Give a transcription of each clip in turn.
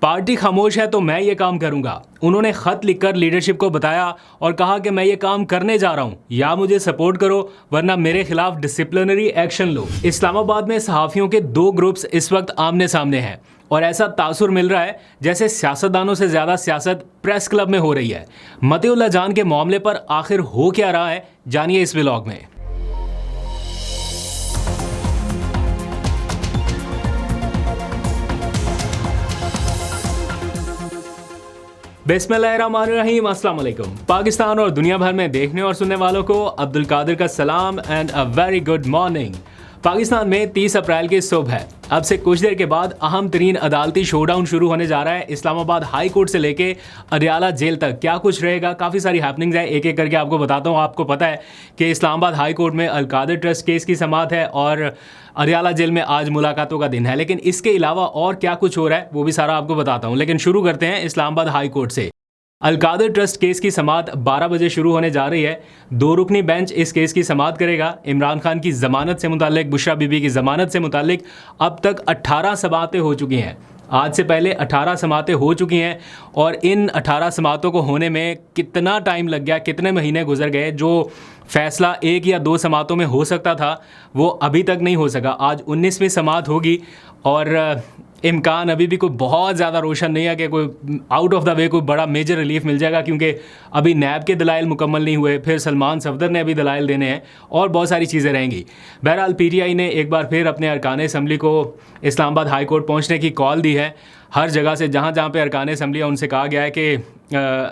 Party खामोश है तो मैं ये काम करूंगा। उन्होंने खत लिखकर लीडरशिप को बताया और कहा कि मैं ये काम करने जा रहा हूं, या मुझे सपोर्ट करो वरना मेरे खिलाफ डिसिप्लिनरी एक्शन लो। इस्लामाबाद में सहाफ़ियों के दो ग्रुप्स इस वक्त आमने सामने हैं और ऐसा तासुर मिल रहा है जैसे सियासतदानों से ज़्यादा सियासत प्रेस क्लब में हो रही है। मतीउल्लाह जान के मामले पर आखिर हो क्या रहा है, जानिए इस व्लॉग में। बिस्मिल्लाहिर्रहमानिर्रहीम, अस्सलाम वालेकुम। पाकिस्तान और दुनिया भर में देखने और सुनने वालों को अब्दुल कादिर का सलाम and a very good morning. Pakistan में 30 अप्रैल की सुबह है। अब से कुछ देर के बाद अहम तरीन अदालती शोडाउन शुरू होने जा रहा है। इस्लामाबाद हाई कोर्ट से लेके अडियाला जेल तक क्या कुछ रहेगा, काफ़ी सारी हैपनिंग्स है, एक एक करके आपको बताता हूँ। आपको पता है कि इस्लामाबाद हाई कोर्ट में अल कादिर ट्रस्ट केस की समाअत है और अडियाला जेल में आज मुलाकातों का दिन है। लेकिन इसके अलावा और क्या कुछ हो रहा है वो भी सारा आपको बताता हूँ। लेकिन शुरू करते हैं इस्लामाबाद हाई कोर्ट से। अल कादिर ट्रस्ट केस की समाअत 12 बजे शुरू होने जा रही है। 2 रुकनी बेंच इस केस की समाअत करेगा। इमरान खान की ज़मानत से मुतालिक, बुशरा बीबी की ज़मानत से मुतालिक अब तक 18 समाअतें हो चुकी हैं। आज से पहले 18 समाअतें हो चुकी हैं और इन 18 समाअतों को होने में कितना टाइम लग गया, कितने महीने गुजर गए। जो फैसला 1 या 2 समाअतों में हो सकता था वो अभी तक नहीं हो सका। आज 19वीं समाअत होगी और इम्कान अभी भी कोई बहुत ज़्यादा रोशन नहीं है कि कोई आउट ऑफ द वे कोई बड़ा मेजर रिलीफ मिल जाएगा, क्योंकि अभी नैब के दलाइल मुकम्मल नहीं हुए, फिर सलमान सफदर ने अभी दलाइल देने हैं और बहुत सारी चीज़ें रहेंगी। बहरहाल PTI ने एक बार फिर अपने अरकान असम्बली को इस्लामाबाद हाई कोर्ट पहुँचने की कॉल दी है। हर जगह से जहाँ जहाँ पे अरकान असम्बली है उनसे कहा गया है कि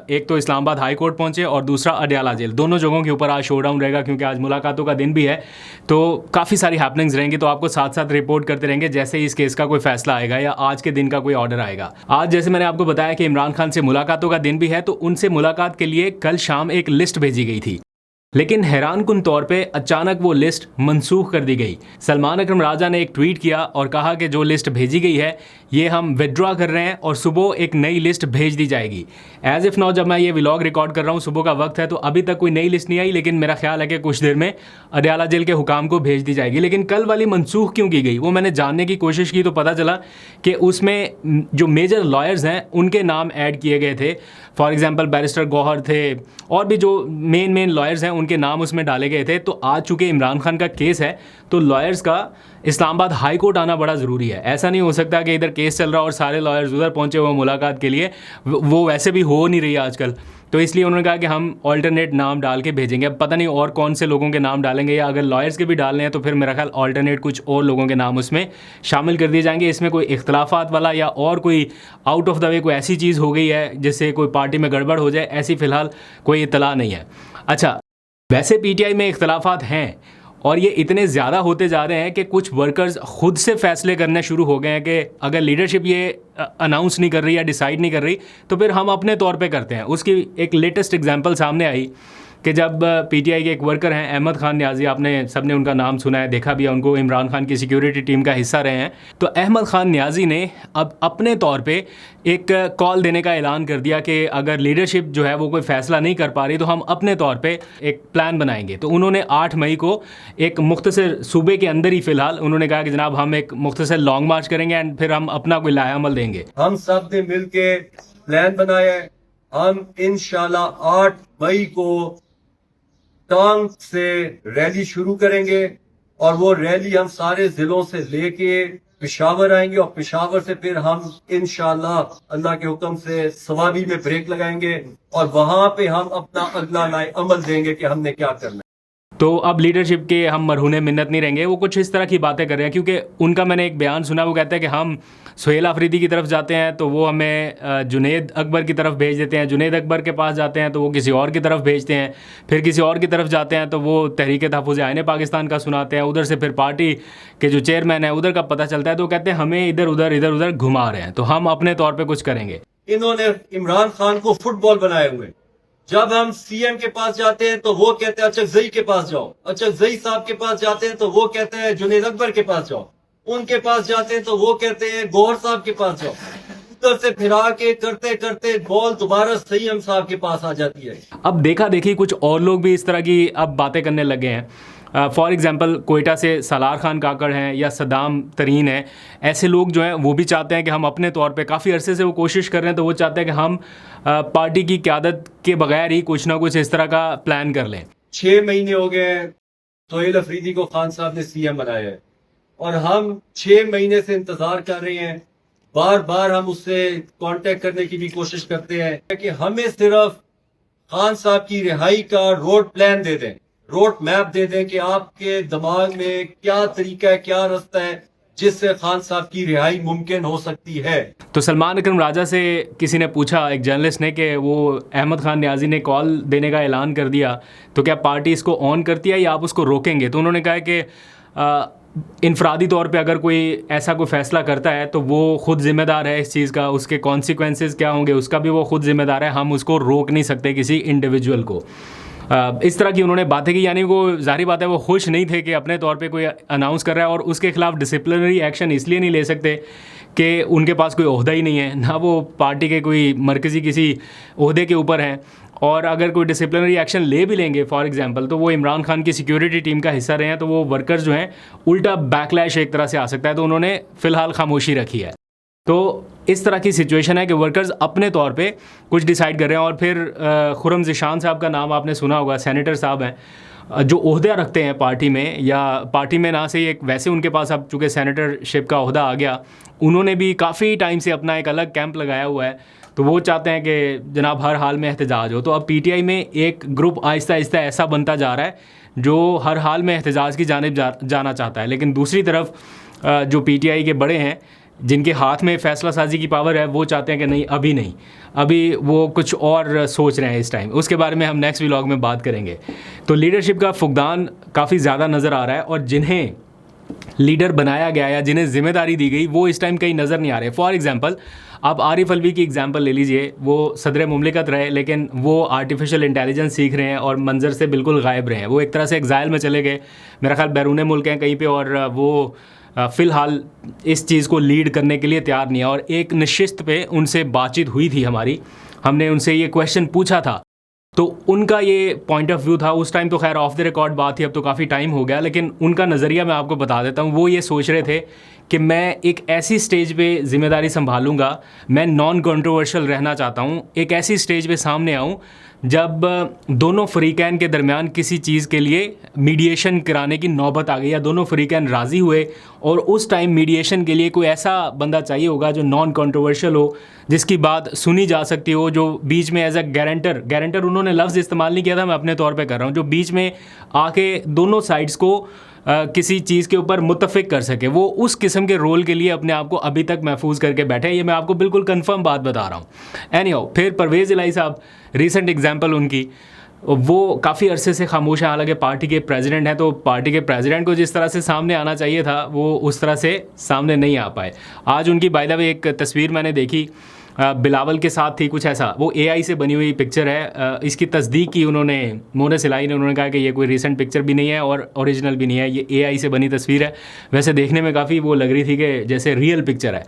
एक तो इस्लामाबाद हाई कोर्ट पहुँचे और दूसरा अडियाला जेल, दोनों जगहों के ऊपर आज शोडाउन रहेगा, क्योंकि आज मुलाकातों का दिन भी है। तो काफ़ी सारी हैपनिंग्स रहेंगी, तो आपको साथ साथ रिपोर्ट करते रहेंगे जैसे ही इस केस का कोई फैसला आएगा या आज के दिन का कोई ऑर्डर आएगा। आज जैसे मैंने आपको बताया कि इमरान खान से मुलाकातों का दिन भी है, तो उनसे मुलाकात के लिए कल शाम एक लिस्ट भेजी गई थी, लेकिन हैरानकुन तौर पे अचानक वो लिस्ट मनसूख कर दी गई। सलमान अकरम राजा ने एक ट्वीट किया और कहा कि जो लिस्ट भेजी गई है ये हम विड्रॉ कर रहे हैं और सुबह एक नई लिस्ट भेज दी जाएगी। एज इफ़ नाउ जब मैं ये व्लॉग रिकॉर्ड कर रहा हूँ सुबह का वक्त है, तो अभी तक कोई नई लिस्ट नहीं आई, लेकिन मेरा ख्याल है कि कुछ देर में अडियाला जेल के हुकाम को भेज दी जाएगी। लेकिन कल वाली मनसूख क्यों की गई वो मैंने जानने की कोशिश की, तो पता चला कि उसमें जो मेजर लॉयर्स हैं उनके नाम ऐड किए गए थे। फॉर एग्जाम्पल बैरिस्टर गौहर थे और भी जो मेन लॉयर्स हैं उनके नाम उसमें डाले गए थे। तो आज चूँकि इमरान खान का केस है तो लॉयर्स का इस्लामाबाद हाई कोर्ट आना बड़ा ज़रूरी है। ऐसा नहीं हो सकता कि इधर केस चल रहा और सारे लॉयर्स उधर पहुंचे हुए मुलाकात के लिए, वो वैसे भी हो नहीं रही आजकल। तो इसलिए उन्होंने कहा कि हम ऑल्टरनेट नाम डाल के भेजेंगे। अब पता नहीं और कौन से लोगों के नाम डालेंगे, या अगर लॉयर्स के भी डालने हैं तो फिर मेरा ख्याल ऑल्टरनेट कुछ और लोगों के नाम उसमें शामिल कर दिए जाएंगे। इसमें कोई इख्तलाफात वाला या और कोई आउट ऑफ द वे कोई ऐसी चीज़ हो गई है जिससे कोई पार्टी में गड़बड़ हो जाए, ऐसी फ़िलहाल कोई इत्तला नहीं है। अच्छा, वैसे PTI में इख्तलाफात हैं और ये इतने ज़्यादा होते जा रहे हैं कि कुछ वर्कर्स खुद से फैसले करने शुरू हो गए हैं कि अगर लीडरशिप ये अनाउंस नहीं कर रही या डिसाइड नहीं कर रही तो फिर हम अपने तौर पे करते हैं। उसकी एक लेटेस्ट एग्जांपल सामने आई कि जब PTI के एक वर्कर हैं अहमद खान न्याजी, आपने सबने उनका नाम सुना है, देखा भी है उनको, इमरान खान की सिक्योरिटी टीम का हिस्सा रहे हैं। तो अहमद खान न्याजी ने अब अपने तौर पे एक कॉल देने का ऐलान कर दिया कि अगर लीडरशिप जो है वो कोई फ़ैसला नहीं कर पा रही तो हम अपने तौर पे एक प्लान बनाएंगे। तो उन्होंने 8 मई को एक मुख्तसर सूबे के अंदर ही फ़िलहाल उन्होंने कहा कि जनाब हम एक मुख्तसर लॉन्ग मार्च करेंगे एंड फिर हम अपना कोई लाया अमल देंगे। हम सब ने मिल के प्लान बनाया है। हम इंशाल्लाह 8 मई को टांग से रैली शुरू करेंगे और वो रैली हम सारे जिलों से लेके पेशावर आएंगे और पेशावर से फिर हम इंशाल्लाह अल्लाह के हुक्म से सवाबी में ब्रेक लगाएंगे और वहां पे हम अपना अगला लाए अमल देंगे कि हमने क्या करना है। तो अब लीडरशिप के हम मरहूने मिन्नत नहीं रहेंगे। वो कुछ इस तरह की बातें कर रहे हैं, क्योंकि उनका मैंने एक बयान सुना, वो कहते हैं कि हम सुहेल अफरीदी की तरफ जाते हैं तो वो हमें जुनैद अकबर की तरफ भेज देते हैं, जुनैद अकबर के पास जाते हैं तो वो किसी और की तरफ भेजते हैं, फिर किसी और की तरफ जाते हैं तो वो तहरीक तहफ़्फ़ुज़ आईन पाकिस्तान का सुनाते हैं, उधर से फिर पार्टी के जो चेयरमैन है उधर का पता चलता है। तो कहते हैं हमें इधर उधर घुमा रहे हैं, तो हम अपने तौर पर कुछ करेंगे। इन्होंने इमरान खान को फुटबॉल बनाए हुए। जब हम CM के पास जाते हैं तो वो कहते हैं अचकज़ई के पास जाओ, अचकज़ई साहब के पास जाते हैं तो वो कहते हैं जुनैद अकबर के पास जाओ, उनके पास जाते हैं तो वो कहते हैं गौहर साहब के पास जाओ। उधर से फिरा के करते करते बॉल दोबारा सईम साहब के पास आ जाती है। अब देखा देखी कुछ और लोग भी इस तरह की अब बातें करने लगे हैं फॉर एग्जांपल कोयटा से सलार खान काकड़ हैं या सदाम तरीन हैं, ऐसे लोग जो हैं वो भी चाहते हैं कि हम अपने तौर पे काफ़ी अरसे से वो कोशिश कर रहे हैं, तो वो चाहते हैं कि हम पार्टी की क़यादत के बगैर ही कुछ ना कुछ इस तरह का प्लान कर लें। 6 महीने हो गए हैं तोहिल अफरीदी को खान साहब ने सीएम बनाया है और हम 6 महीने से इंतजार कर रहे हैं। बार बार हम उससे कांटेक्ट करने की भी कोशिश करते हैं कि हमें सिर्फ खान साहब की रिहाई का रोड प्लान दे दें, रोड मैप दे दें कि आपके दिमाग में क्या तरीका है, क्या रास्ता है जिससे खान साहब की रिहाई मुमकिन हो सकती है। तो सलमान अकरम राजा से किसी ने पूछा, एक जर्नलिस्ट ने, कि वो अहमद खान न्याजी ने कॉल देने का ऐलान कर दिया तो क्या पार्टी इसको ऑन करती है या आप उसको रोकेंगे? तो उन्होंने कहा कि इनफरादी तौर पे अगर कोई ऐसा कोई फ़ैसला करता है तो वो ख़ुद ज़िम्मेदार है इस चीज़ का, उसके कॉन्सिक्वेंसेस क्या होंगे उसका भी वो ख़ुद ज़िम्मेदार है, हम उसको रोक नहीं सकते किसी इंडिविजुअल को। इस तरह की उन्होंने बातें की, यानी वो ज़ाहिर बात है वो खुश नहीं थे कि अपने तौर पे कोई अनाउंस कर रहा है और उसके खिलाफ डिसिप्लिनरी एक्शन इसलिए नहीं ले सकते कि उनके पास कोई ओहदा ही नहीं है, ना वो पार्टी के कोई मरकज़ी किसी ओहदे के ऊपर हैं, और अगर कोई डिसिप्लिनरी एक्शन ले भी लेंगे फॉर एग्जांपल तो वो इमरान खान की सिक्योरिटी टीम का हिस्सा रहे हैं, तो वो वर्कर्स जो हैं उल्टा बैकलैश एक तरह से आ सकता है, तो उन्होंने फ़िलहाल खामोशी रखी है। तो इस तरह की सिचुएशन है कि वर्कर्स अपने तौर पे कुछ डिसाइड कर रहे हैं। और फिर खुर्रम ज़िशान साहब का नाम आपने सुना होगा, सेनेटर साहब हैं जो ओहदा रखते हैं पार्टी में, या पार्टी में ना से एक वैसे उनके पास अब चूँकि सेनेटरशिप का ओहदा आ गया, उन्होंने भी काफ़ी टाइम से अपना एक अलग कैंप लगाया हुआ है, तो वो चाहते हैं कि जनाब हर हाल में एहतजाज हो। तो अब पीटीआई में एक ग्रुप आहिस्ता आहिस्ता ऐसा बनता जा रहा है जो हर हाल में एहतजाज की जानिब जाना चाहता है, लेकिन दूसरी तरफ जो पीटीआई के बड़े हैं जिनके हाथ में फ़ैसला साजी की पावर है वो चाहते हैं कि नहीं, अभी नहीं, अभी वो कुछ और सोच रहे हैं इस टाइम। उसके बारे में हम नेक्स्ट व्लॉग में बात करेंगे। तो लीडरशिप का फुकदान काफ़ी ज़्यादा नज़र आ रहा है और जिन्हें लीडर बनाया गया या जिन्हें ज़िम्मेदारी दी गई वो इस टाइम कहीं नज़र नहीं आ रहे। फॉर एग्जांपल आप आरिफ अलवी की एग्जांपल ले लीजिए, वो सदर मुमलिकत रहे लेकिन वो आर्टिफिशियल इंटेलिजेंस सीख रहे हैं और मंजर से बिल्कुल गायब रहे हैं। वो एक तरह से एग्ज़ाइल में चले गए, मेरा ख्याल बैरून मुल्क हैं कहीं पे, और वो फ़िलहाल इस चीज़ को लीड करने के लिए तैयार नहीं है। और एक नशिस्त पे उनसे बातचीत हुई थी हमारी, हमने उनसे ये क्वेश्चन पूछा था, तो उनका ये पॉइंट ऑफ व्यू था। उस टाइम तो खैर ऑफ द रिकॉर्ड बात थी, अब तो काफ़ी टाइम हो गया, लेकिन उनका नज़रिया मैं आपको बता देता हूँ। वो ये सोच रहे थे कि मैं एक ऐसी स्टेज पे ज़िम्मेदारी संभालूंगा, मैं नॉन कंट्रोवर्शियल रहना चाहता हूँ, एक ऐसी स्टेज पे सामने आऊँ जब दोनों फ़रीक़ैन के दरमियान किसी चीज़ के लिए मीडिएशन कराने की नौबत आ गई या दोनों फ़रीक़ैन राज़ी हुए, और उस टाइम मीडिएशन के लिए कोई ऐसा बंदा चाहिए होगा जो नॉन कंट्रोवर्शियल हो, जिसकी बात सुनी जा सकती हो, जो बीच में एज अ गारंटर उन्होंने लफ्ज़ इस्तेमाल नहीं किया था, मैं अपने तौर पे कर रहा हूँ, जो बीच में आके दोनों साइड्स को किसी चीज़ के ऊपर मुत्तफ़िक कर सके। वो उस किस्म के रोल के लिए अपने आप को अभी तक महफूज करके बैठे हैं, ये मैं आपको बिल्कुल कंफर्म बात बता रहा हूँ। एनीहाउ, फिर परवेज़ इलाही साहब, रीसेंट एग्जांपल उनकी, वो काफ़ी अरसे से खामोश है, हालांकि पार्टी के प्रेसिडेंट हैं, तो पार्टी के प्रेसिडेंट को जिस तरह से सामने आना चाहिए था वो उस तरह से सामने नहीं आ पाए। आज उनकी बाय द वे एक तस्वीर मैंने देखी, बिलावल के साथ थी कुछ ऐसा, वो एआई से बनी हुई पिक्चर है। इसकी तस्दीक की उन्होंने, मोनस इलाही ने, उन्होंने कहा कि ये कोई रीसेंट पिक्चर भी नहीं है और ओरिजिनल भी नहीं है, ये एआई से बनी तस्वीर है। वैसे देखने में काफ़ी वो लग रही थी कि जैसे रियल पिक्चर है।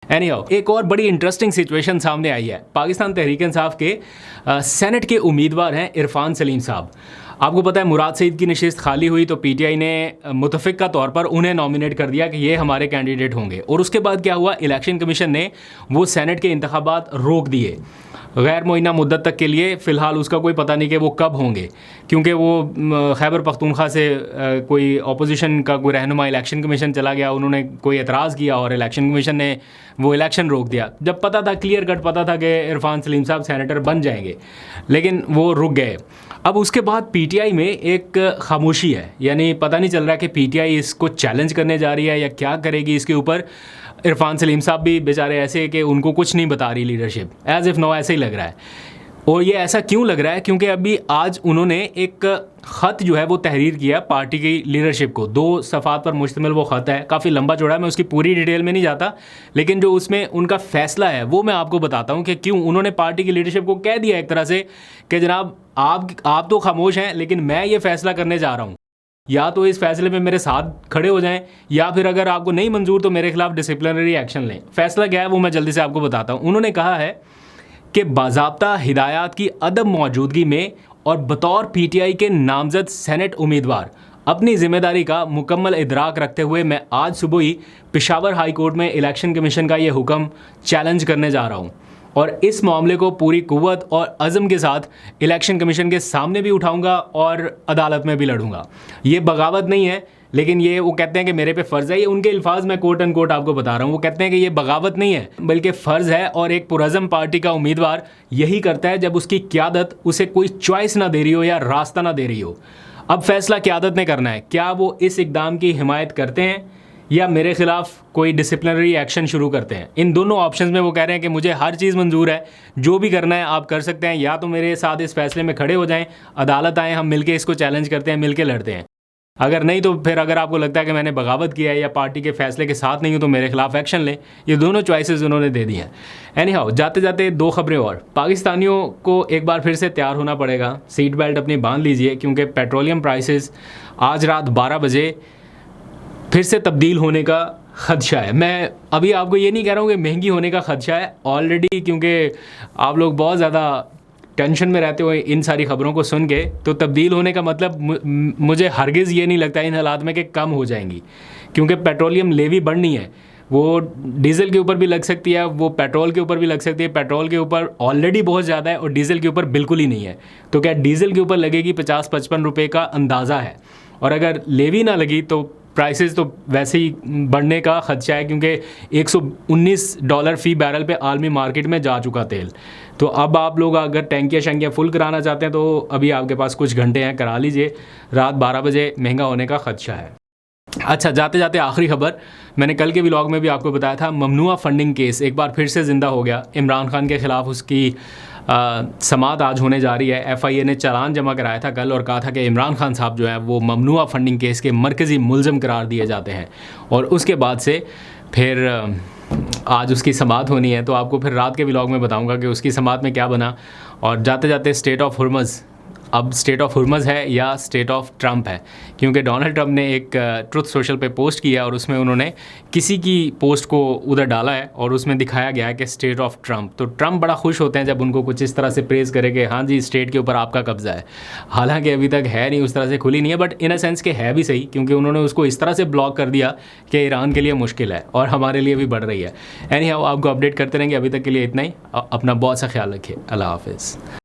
एनीहाउ, एक और बड़ी इंटरेस्टिंग सिचुएशन सामने आई है। पाकिस्तान तहरीक इंसाफ के सेनेट के उम्मीदवार हैं इरफान सलीम साहब। आपको पता है मुराद सईद की नशिस्त खाली हुई तो पीटीआई ने मुतफ़िक़ा तौर पर उन्हें नॉमिनेट कर दिया कि ये हमारे कैंडिडेट होंगे, और उसके बाद क्या हुआ, इलेक्शन कमीशन ने वो सेनेट के इंतखाबात रोक दिए गैर मुअय्यना मुद्दत तक के लिए। फ़िलहाल उसका कोई पता नहीं कि वो कब होंगे, क्योंकि वो खैबर पख्तूनख्वा से कोई अपोजिशन का कोई रहनुमा इलेक्शन कमीशन चला गया, उन्होंने कोई एतराज़ किया और इलेक्शन कमीशन ने वो इलेक्शन रोक दिया। जब पता था, क्लियर कट पता था कि इरफान सलीम साहब सेनेटर बन जाएंगे, लेकिन वो रुक गए। अब उसके बाद पीटीआई में एक खामोशी है, यानी पता नहीं चल रहा कि पीटीआई इसको चैलेंज करने जा रही है या क्या करेगी इसके ऊपर। इरफान सलीम साहब भी बेचारे ऐसे कि उनको कुछ नहीं बता रही लीडरशिप, एज़ इफ़ नो, ऐसे ही लग रहा है। और ये ऐसा क्यों लग रहा है, क्योंकि अभी आज उन्होंने एक ख़त जो है वो तहरीर किया पार्टी की लीडरशिप को। 2 सफ़ात पर मुश्तमिल वो ख़त है, काफ़ी लंबा चौड़ा है, मैं उसकी पूरी डिटेल में नहीं जाता, लेकिन जो उसमें उनका फ़ैसला है वो मैं आपको बताता हूँ कि क्यों उन्होंने पार्टी की लीडरशिप को कह दिया एक तरह से कि जनाब आप तो खामोश हैं, लेकिन मैं ये फ़ैसला करने जा रहा हूँ, या तो इस फैसले में मेरे साथ खड़े हो जाएं, या फिर अगर आपको नहीं मंजूर तो मेरे खिलाफ डिसिप्लिनरी एक्शन लें। फ़ैसला क्या है वो मैं जल्दी से आपको बताता हूँ। उन्होंने कहा है कि बाज़ाब्ता हिदायत की अदम मौजूदगी में और बतौर पीटीआई के नामज़द सेनेट उम्मीदवार अपनी जिम्मेदारी का मुकम्मल इदराक रखते हुए मैं आज सुबह ही पेशावर हाई कोर्ट में इलेक्शन कमीशन का ये हुक्म चैलेंज करने जा रहा हूँ और इस मामले को पूरी कुव्वत और अज़म के साथ इलेक्शन कमीशन के सामने भी उठाऊंगा और अदालत में भी लड़ूंगा। ये बगावत नहीं है, लेकिन ये वो कहते हैं कि मेरे पे फ़र्ज़ है, ये उनके अल्फाज मैं कोट एंड कोट आपको बता रहा हूँ। वो कहते हैं कि ये बगावत नहीं है बल्कि फ़र्ज़ है, और एक पुरअज़म पार्टी का उम्मीदवार यही करता है जब उसकी क़यादत उसे कोई चॉइस ना दे रही हो या रास्ता ना दे रही हो। अब फैसला क़यादत ने करना है, क्या वो इस इक़दाम की हिमायत करते हैं या मेरे ख़िलाफ़ कोई डिसिप्लिनरी एक्शन शुरू करते हैं। इन दोनों ऑप्शंस में वो कह रहे हैं कि मुझे हर चीज़ मंजूर है, जो भी करना है आप कर सकते हैं, या तो मेरे साथ इस फैसले में खड़े हो जाएं, अदालत आएँ, हम मिलके इसको चैलेंज करते हैं, मिलके लड़ते हैं। अगर नहीं तो फिर अगर आपको लगता है कि मैंने बगावत किया है या पार्टी के फैसले के साथ नहीं हूँ तो मेरे खिलाफ एक्शन लें। ये दोनों चॉइसेस उन्होंने दे दी हैं। एनीहाउ, जाते जाते दो खबरें और। पाकिस्तानियों को एक बार फिर से तैयार होना पड़ेगा, सीट बेल्ट अपनी बांध लीजिए, क्योंकि पेट्रोलियम प्राइसेस आज रात 12 बजे फिर से तब्दील होने का ख़दशा है। मैं अभी आपको ये नहीं कह रहा हूँ कि महंगी होने का ख़दशा है ऑलरेडी, क्योंकि आप लोग बहुत ज़्यादा टेंशन में रहते हुए इन सारी ख़बरों को सुन के, तो तब्दील होने का मतलब मुझे हरगिज़ ये नहीं लगता इन हालात में कि कम हो जाएंगी, क्योंकि पेट्रोलियम लेवी बढ़नी है। वो डीज़ल के ऊपर भी लग सकती है, वो पेट्रोल के ऊपर भी लग सकती है। पेट्रोल के ऊपर ऑलरेडी बहुत ज़्यादा है और डीज़ल के ऊपर बिल्कुल ही नहीं है। तो क्या डीज़ल के ऊपर लगेगी 50-55 रुपये का अंदाज़ा है, और अगर लेवी ना लगी तो प्राइसेस तो वैसे ही बढ़ने का ख़दशा है, क्योंकि $119 फ़ी बैरल पे आलमी मार्केट में जा चुका तेल। तो अब आप लोग अगर टैंकियाँ शंकियाँ फुल कराना चाहते हैं तो अभी आपके पास कुछ घंटे हैं, करा लीजिए। रात 12 बजे महंगा होने का ख़दशा है। अच्छा, जाते जाते आखिरी खबर, मैंने कल के व्लॉग में भी आपको बताया था, ममनुआ फंडिंग केस एक बार फिर से ज़िंदा हो गया। इमरान खान के ख़िलाफ़ उसकी समाअत आज होने जा रही है। FIA ने चालान जमा कराया था कल और कहा था कि इमरान खान साहब जो है वो ममनुआ फंडिंग केस के मरकज़ी मुलज़म करार दिए जाते हैं, और उसके बाद से फिर आज उसकी समाअत होनी है। तो आपको फिर रात के व्लॉग में बताऊंगा कि उसकी समाअत में क्या बना। और जाते जाते स्टेट ऑफ हुर्मज़, अब स्टेट ऑफ हुर्मज़ है या स्टेट ऑफ ट्रंप है, क्योंकि डोनाल्ड ट्रंप ने एक ट्रुथ सोशल पे पोस्ट किया और उसमें उन्होंने किसी की पोस्ट को उधर डाला है और उसमें दिखाया गया है कि स्टेट ऑफ ट्रंप। तो ट्रंप बड़ा खुश होते हैं जब उनको कुछ इस तरह से प्रेज़ करे कि हाँ जी स्टेट के ऊपर आपका कब्ज़ा है। हालांकि अभी तक है नहीं, उस तरह से खुली नहीं है, बट इन अ सेंस के है भी सही, क्योंकि उन्होंने उसको इस तरह से ब्लॉक कर दिया कि ईरान के लिए मुश्किल है और हमारे लिए भी बढ़ रही है। एनीहाउ, आपको अपडेट करते रहेंगे। अभी तक के लिए इतना ही। अपना बहुत सा ख्याल रखिए। अल्लाह हाफ़िज़।